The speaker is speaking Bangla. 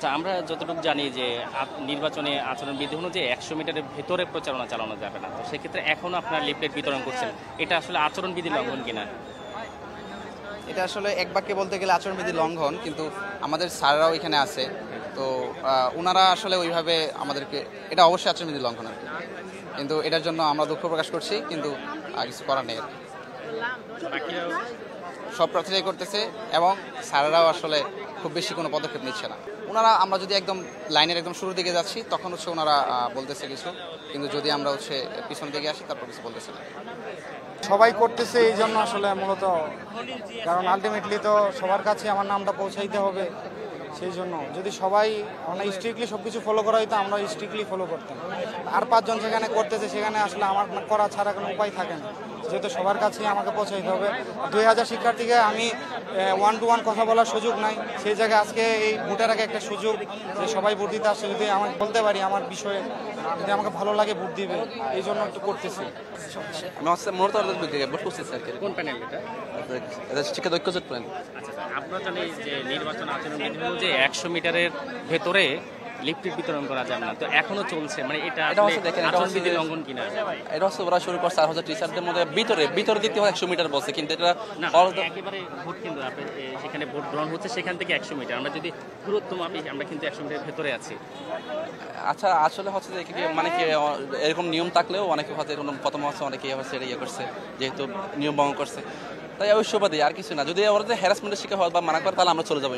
আচ্ছা, আমরা যতটুকু জানি যে নির্বাচনে আচরণবিধি অনুযায়ী ১০০ মিটারের ভেতরে প্রচারণা চালানো যাবে না। তো সেক্ষেত্রে এখনো আপনারা লিফলেট বিতরণ করছেন, এটা আসলে আচরণবিধি লঙ্ঘন কিনা? এটা আসলে এক বাক্যে বলতে গেলে আচরণবিধি লঙ্ঘন, কিন্তু আমাদের স্যাররাও এখানে আছে, তো ওনারা আসলে ওইভাবে আমাদেরকে, এটা অবশ্যই আচরণবিধি লঙ্ঘন আর কি। কিন্তু এটার জন্য আমরা দুঃখ প্রকাশ করছি, কিন্তু কিছু করার নেই আর কি। সব প্রার্থীরাই করতেছে এবং স্যারেরাও আসলে খুব বেশি কোনো পদক্ষেপ নিচ্ছে না। ওনারা, আমরা যদি একদম লাইনের একদম শুরুর দিকে যাচ্ছি তখন হচ্ছে ওনারা বলতেছে কিছু, কিন্তু যদি আমরা হচ্ছে পিছন দিকে আসি তারপর কিছু বলতেছে না। সবাই করতেছে এই জন্য আসলে মূলত, কারণ আলটিমেটলি তো সবার কাছে আমার নামটা পৌঁছাইতে হবে। সেই জন্য যদি সবাই আমরা স্ট্রিক্টলি সব কিছু ফলো করা হইতো, আমরা স্ট্রিক্টলি ফলো করতাম। আর 5 জন সেখানে করতেছে, সেখানে আসলে আমার করা ছাড়া কোনো উপায় থাকে না, যেহেতু সবার কাছেই আমাকে পৌঁছাইতে হবে। 2000 শিক্ষার্থীকে আমি 1 to 1 কথা বলার সুযোগ নাই, সেই জায়গায় আজকে এই ভোটের আগে একটা সুযোগ যে সবাই ভোট দিতে আসছে, যদি আমাকে বলতে পারি আমার বিষয়ে, যদি আমাকে ভালো লাগে ভোট দিবে, এই জন্য একটু করতেছি। কোন প্যানেল এটা? শিক্ষা ঐক্যজোট প্ল্যান। আচ্ছা, আমরা জানি যে নির্বাচন আচরণবিধি অনুযায়ী ১০০ মিটারের ভেতরে লিফলেট বিতরণ করা যাবে না, তো এখনো চলছে, মানে এটা আচরণবিধি লঙ্ঘন কিনা? এটা হচ্ছে ওরা শুরু করছে ৪,০০০ টিচারদের মধ্যে ভিতরে দিতে হয় ১০০ মিটার বলছে, কিন্তু এটা না একেবারে ভোট কেন্দ্র, সেখানে ভোট গ্রহণ হচ্ছে, সেখান থেকে ১০০ মিটার। আমরা যদি দূরত্ব মাপি, আমরা কিন্তু ১০০ মিটারের ভেতরে আছি। আচ্ছা, আসলে হচ্ছে যে মানে কি এরকম নিয়ম থাকলেও অনেকে হয়তো এরকম প্রথম হচ্ছে অনেকে হচ্ছে এটা ইয়ে করছে, যেহেতু নিয়ম ভঙ্গ করছে, তাই অবশ্যই আর কিছু না। যদি ওরা যে হ্যারাসমেন্টের শিকার হয় বা মানা করে, তাহলে আমরা চলে যাবো।